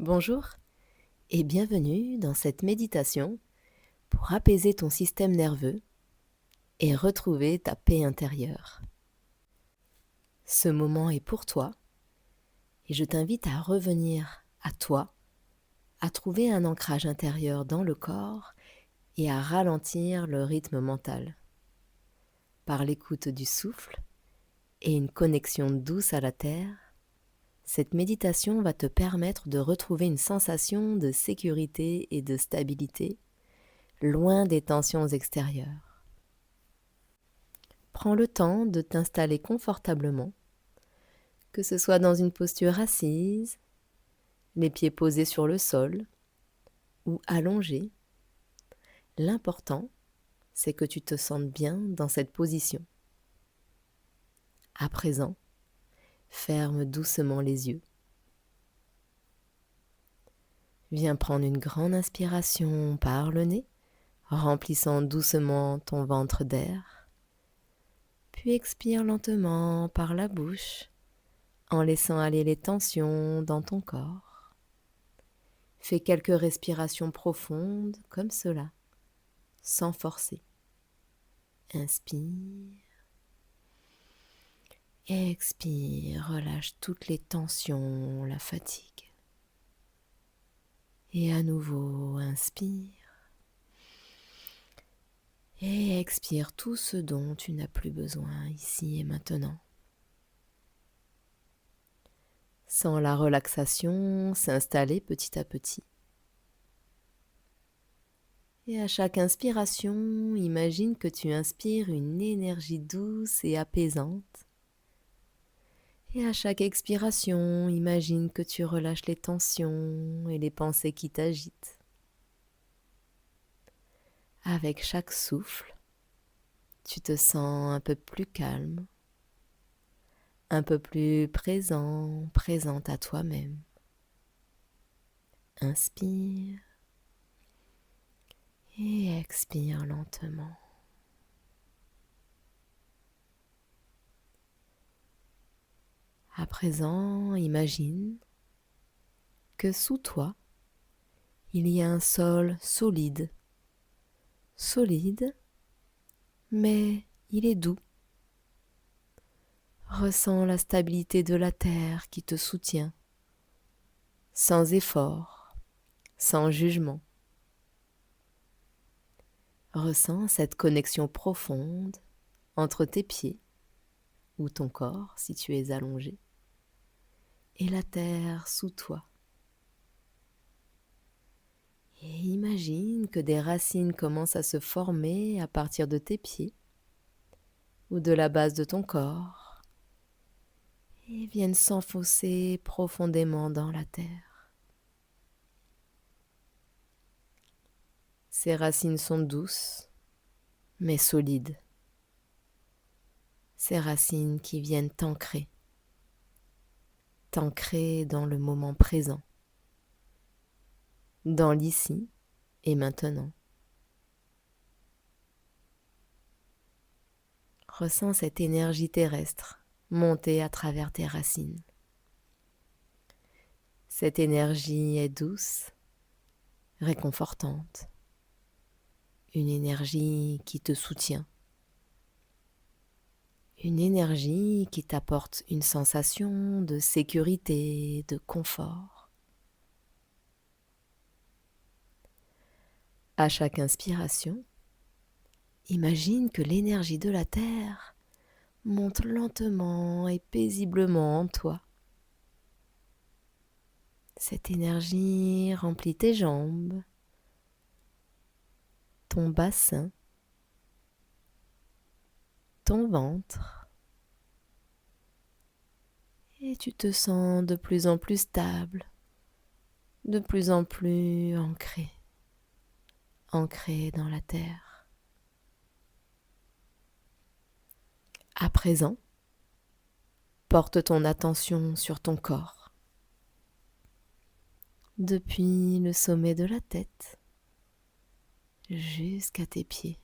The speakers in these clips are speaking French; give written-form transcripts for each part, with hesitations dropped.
Bonjour et bienvenue dans cette méditation pour apaiser ton système nerveux et retrouver ta paix intérieure. Ce moment est pour toi et je t'invite à revenir à toi, à trouver un ancrage intérieur dans le corps et à ralentir le rythme mental. Par l'écoute du souffle et une connexion douce à la terre, cette méditation va te permettre de retrouver une sensation de sécurité et de stabilité, loin des tensions extérieures. Prends le temps de t'installer confortablement, que ce soit dans une posture assise, les pieds posés sur le sol ou allongés. L'important, c'est que tu te sentes bien dans cette position. À présent, ferme doucement les yeux. Viens prendre une grande inspiration par le nez, remplissant doucement ton ventre d'air. Puis expire lentement par la bouche, en laissant aller les tensions dans ton corps. Fais quelques respirations profondes comme cela, sans forcer. Inspire. Expire, relâche toutes les tensions, la fatigue. Et à nouveau, inspire. Et expire tout ce dont tu n'as plus besoin ici et maintenant. Sens la relaxation s'installer petit à petit. Et à chaque inspiration, imagine que tu inspires une énergie douce et apaisante. Et à chaque expiration, imagine que tu relâches les tensions et les pensées qui t'agitent. Avec chaque souffle, tu te sens un peu plus calme, un peu plus présent, présente à toi-même. Inspire et expire lentement. À présent, imagine que sous toi, il y a un sol solide, mais il est doux. Ressens la stabilité de la terre qui te soutient, sans effort, sans jugement. Ressens cette connexion profonde entre tes pieds, ou ton corps si tu es allongé, et la terre sous toi. Et imagine que des racines commencent à se former à partir de tes pieds ou de la base de ton corps et viennent s'enfoncer profondément dans la terre. Ces racines sont douces mais solides. Ces racines qui viennent t'ancrer dans le moment présent, dans l'ici et maintenant. Ressens cette énergie terrestre monter à travers tes racines. Cette énergie est douce, réconfortante, une énergie qui te soutient, une énergie qui t'apporte une sensation de sécurité, de confort. À chaque inspiration, imagine que l'énergie de la terre monte lentement et paisiblement en toi. Cette énergie remplit tes jambes, ton bassin, ton ventre, et tu te sens de plus en plus stable, de plus en plus ancré dans la terre. À présent, porte ton attention sur ton corps, depuis le sommet de la tête jusqu'à tes pieds.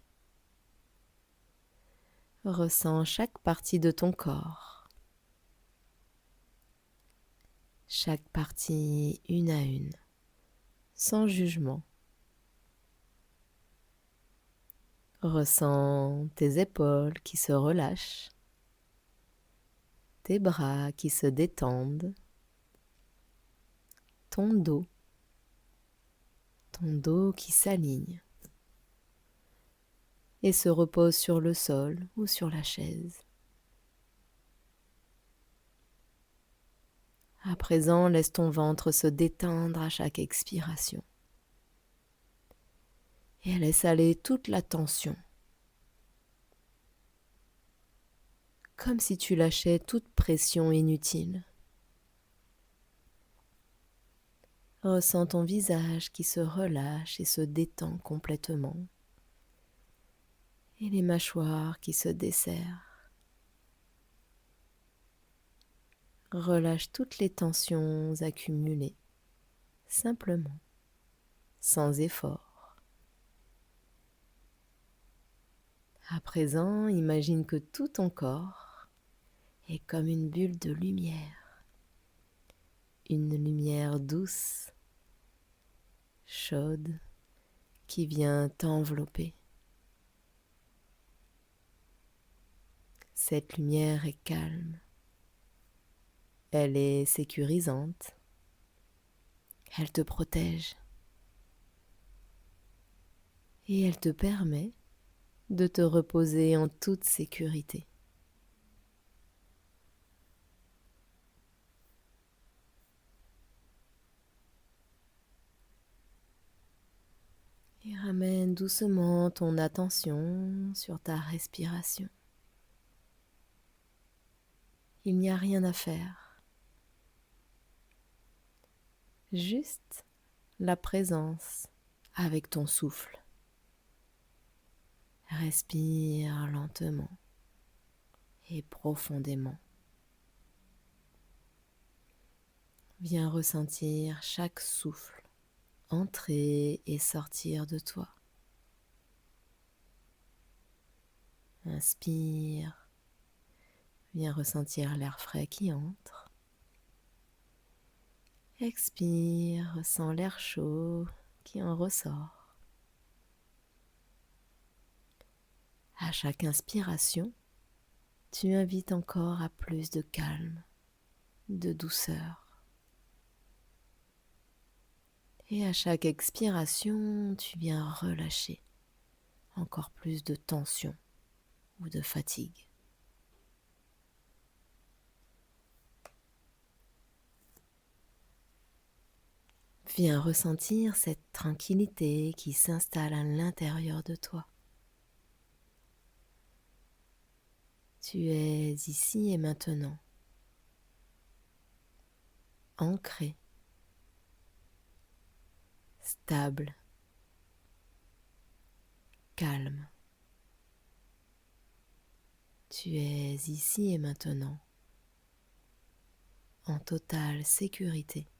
Ressens chaque partie de ton corps. chaque partie une à une, sans jugement. Ressens tes épaules qui se relâchent, tes bras qui se détendent, ton dos qui s'aligne et se repose sur le sol ou sur la chaise. À présent, laisse ton ventre se détendre à chaque expiration et laisse aller toute la tension, comme si tu lâchais toute pression inutile. Ressens ton visage qui se relâche et se détend complètement, et les mâchoires qui se desserrent. Relâche toutes les tensions accumulées, simplement, sans effort. À présent, imagine que tout ton corps est comme une bulle de lumière, une lumière douce, chaude, qui vient t'envelopper. Cette lumière est calme, elle est sécurisante, elle te protège et elle te permet de te reposer en toute sécurité. Et ramène doucement ton attention sur ta respiration. Il n'y a rien à faire, juste la présence avec ton souffle. Respire lentement et profondément. Viens ressentir chaque souffle entrer et sortir de toi. Inspire, viens ressentir l'air frais qui entre. Expire, ressens l'air chaud qui en ressort. À chaque inspiration, tu invites encore à plus de calme, de douceur. Et à chaque expiration, tu viens relâcher encore plus de tension ou de fatigue. Viens ressentir cette tranquillité qui s'installe à l'intérieur de toi. Tu es ici et maintenant, ancré, stable, calme. Tu es ici et maintenant, en totale sécurité.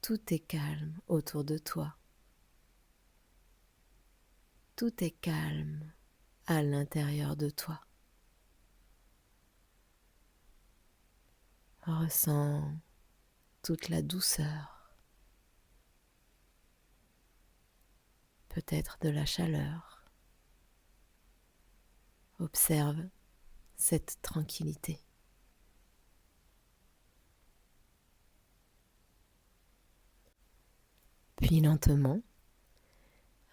Tout est calme autour de toi. Tout est calme à l'intérieur de toi. Ressens toute la douceur, peut-être de la chaleur. Observe cette tranquillité. Puis lentement,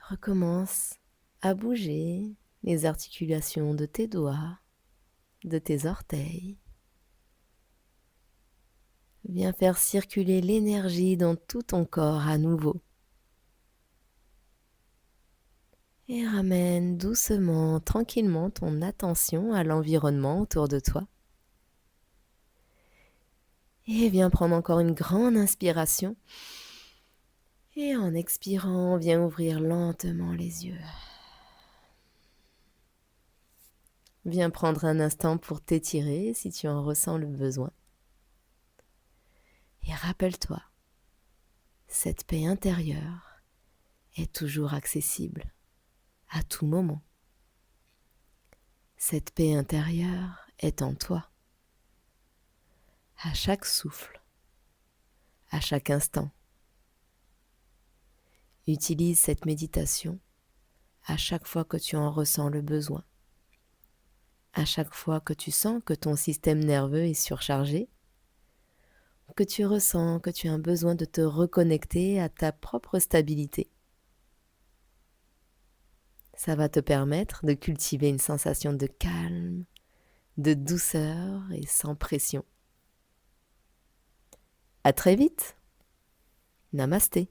recommence à bouger les articulations de tes doigts, de tes orteils. Viens faire circuler l'énergie dans tout ton corps à nouveau. Et ramène doucement, tranquillement ton attention à l'environnement autour de toi. Et viens prendre encore une grande inspiration. Et en expirant, viens ouvrir lentement les yeux. Viens prendre un instant pour t'étirer si tu en ressens le besoin. Et rappelle-toi, cette paix intérieure est toujours accessible, à tout moment. Cette paix intérieure est en toi. à chaque souffle, à chaque instant. Utilise cette méditation à chaque fois que tu en ressens le besoin, à chaque fois que tu sens que ton système nerveux est surchargé, que tu ressens que tu as besoin de te reconnecter à ta propre stabilité. Ça va te permettre de cultiver une sensation de calme, de douceur et sans pression. À très vite. Namasté.